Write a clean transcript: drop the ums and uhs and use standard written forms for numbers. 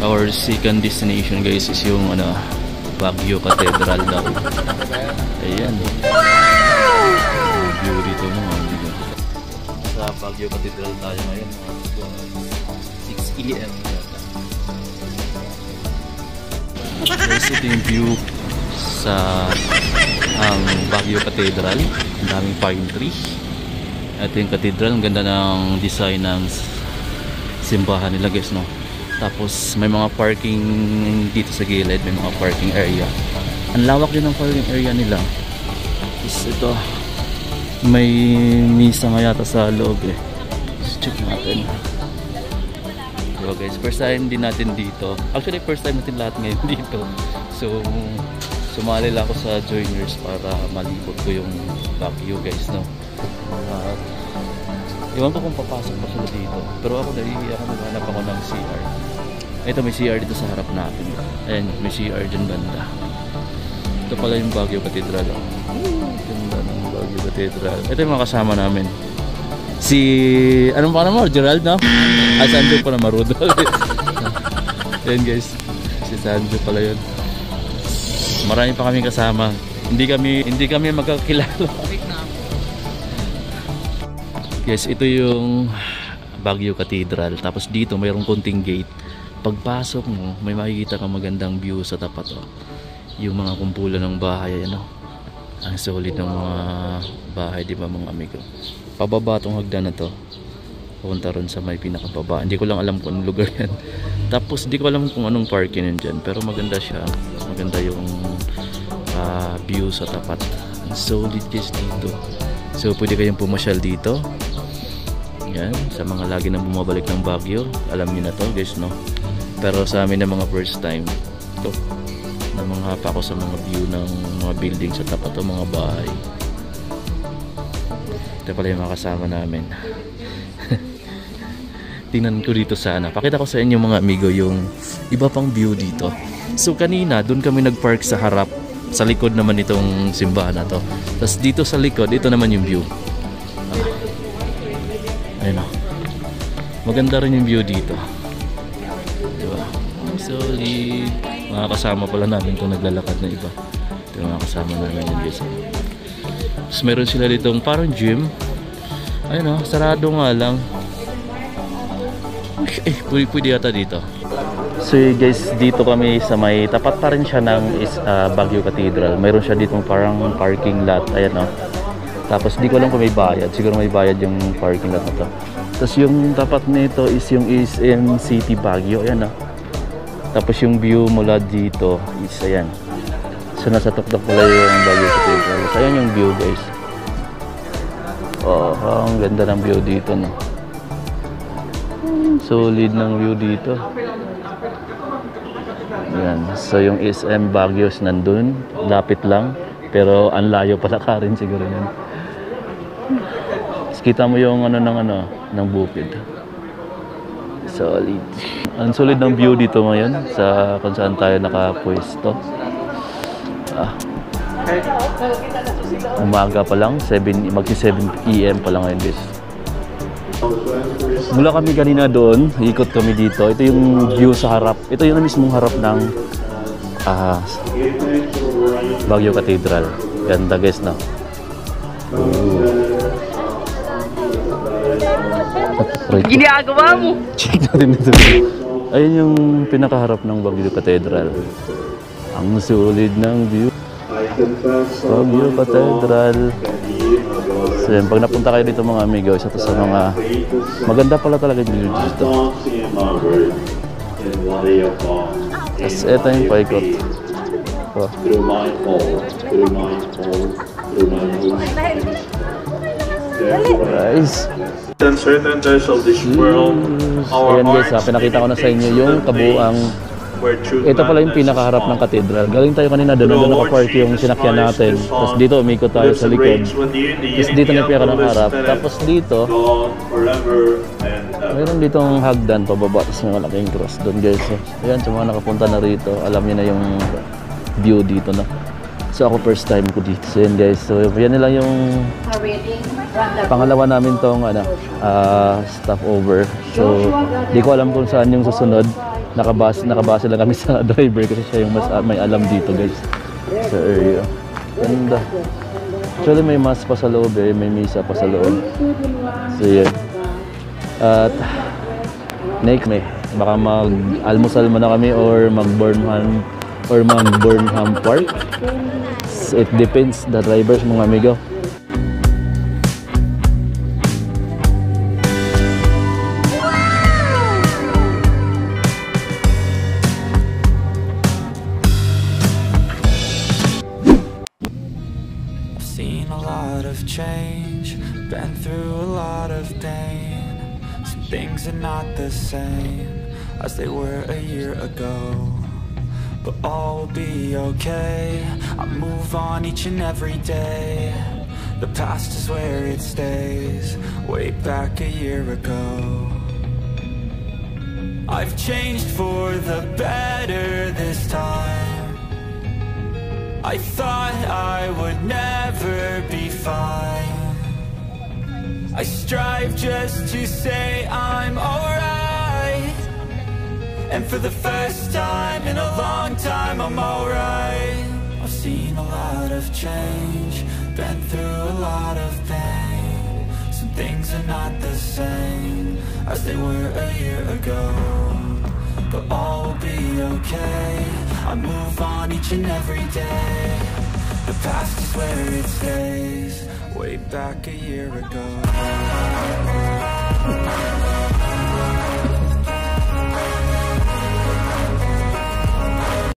Our second destination guys is yung Baguio Cathedral daw. Ayan. View dito mga amigo. Sa Baguio Cathedral tayo ngayon. 6 AM. Guys, ito yung view sa Baguio Cathedral. Ang daming pine tree. Ito yung cathedral. Ang ganda ng design ng simbahan nila guys, no? Tapos may mga parking dito sa gilid, may mga parking area. Ang lawak din ng parking area nila. Tapos ito, may misa nga yata sa loob eh. Let's check natin. So guys, first time din natin dito. Actually first time natin lahat ngayon dito. So sumali lang ako sa joiners para malibot ko yung Baguio guys, no. Iwan ko kung papasok pa sila dito. Pero ako naghanap ako ng CR. Ito may CR dito sa harap natin. Ayan, may CR dyan banda. Ito pala yung Baguio Cathedral. Ganda ng Baguio Cathedral. Ito yung mga kasama namin. Si, anong pa naman? Gerald, no? Ah, Sanjo pa na Marudo. Ayan guys. Si Sanjo pala yun. Marami pa kaming kasama. Hindi kami magkakilala. Yes, ito yung Baguio Cathedral. Tapos dito mayroong konting gate. Pagpasok mo, may makikita kang magandang view sa tapat. Oh. Yung mga kumpulan ng bahay. Ano? Ang solid ng mga bahay, di ba mga amigo? Pababa itong hagdan na to. Pupunta ron sa may pinakababa. Hindi ko lang alam kung anong lugar yan. Tapos di ko alam kung anong parking yan dyan. Pero maganda siya. Maganda yung view sa tapat. Ang solid guys dito. So pwede kayong pumasyal dito. Yan, sa mga lagi nang bumabalik ng Baguio, alam niyo na to guys, no? Pero sa amin na mga first time, ito, na mga hapa ko sa mga view ng mga building sa tapat o mga bahay. Ito pala yung mga kasama namin. Tingnan ko dito sana. Pakita ko sa inyo mga amigo yung iba pang view dito. So kanina, doon kami nagpark sa harap. Sa likod naman itong simbahan na to. Tapos dito sa likod, ito naman yung view. Ayun o. Maganda rin yung view dito. Diba? Solid. Mga kasama pala namin kung naglalakad na iba. Ito yung mga kasama namin yung guys. Tapos meron sila ditong parang gym. Ayun o. Sarado nga lang. Pwede yata dito. So guys, dito kami sa may tapat pa rin siya ng Baguio Cathedral. Mayroon siya ditong parang parking lot. Ayan o. Tapos di ko alam kung may bayad. Siguro may bayad yung parking lot na to. Tapos yung tapat nito is yung SM City Baguio. Ayan o. Tapos yung view mula dito is ayan. So nasa tuktok pala yung Baguio Cathedral. So ayan yung view guys. Oh, ang ganda ng view dito, no. Solid ng view dito. Ayan. So yung SM Baguio nandun. Lapit lang. Pero ang layo pala ka rin siguro yan. Kita mo yung ng bukid. Solid. Ang solid ng view dito ngayon sa kung saan tayo nakapwesto. Umaga pa lang, magsi 7 PM pa lang ngayon guys. Mula kami kanina doon, ikot kami dito. Ito yung view sa harap. Ito yung mismong harap ng Baguio Cathedral. Ganda guys, no? Ginagawa mo! Check natin dito. Ayun yung pinakaharap ng Baguio Cathedral. Ang solid ng view. Baguio Cathedral. So yan, pag napunta kayo dito mga amigo, isa to sa mga maganda pala talaga yung view dito. Tapos eto yung paikot. Guys. Certain of this world. Ayan guys, pinakita ko na sa inyo yung kabuuang Ito pala yung pinakaharap ng katedral. Galing tayo kanina doon nakapark yung sinakyan natin. Tapos dito umikot tayo sa likod. Tapos dito na yung pinakaharap. Tapos dito, mayroon ditong hagdan pababa. Tapos may malaking cross doon guys. So, ayan, sa mga nakapunta na rito, alam niyo na yung view dito na. So ako first time ko dito. So yan guys. So yan na lang yung pangalawa namin tong stopover. So di ko alam kung saan yung susunod. Nakabase lang kami sa driver kasi siya yung mas may alam dito guys. Sa area. Ganda. Actually may mass pa sa loob eh. May misa pa sa loob. So yan. At next may baka mag-almusal muna kami or mag-Burnham Park. It depends the drivers mga amigo. I've seen a lot of change, been through a lot of pain. Some things are not the same as they were a year ago. But all will be okay. I move on each and every day. The past is where it stays. Way back a year ago, I've changed for the better this time. I thought I would never be fine. I strive just to say I'm alright. And for the first time in a long time, I'm alright. I've seen a lot of change, been through a lot of pain. Some things are not the same as they were a year ago. But all will be okay. I move on each and every day. The past is where it stays. Way back a year ago.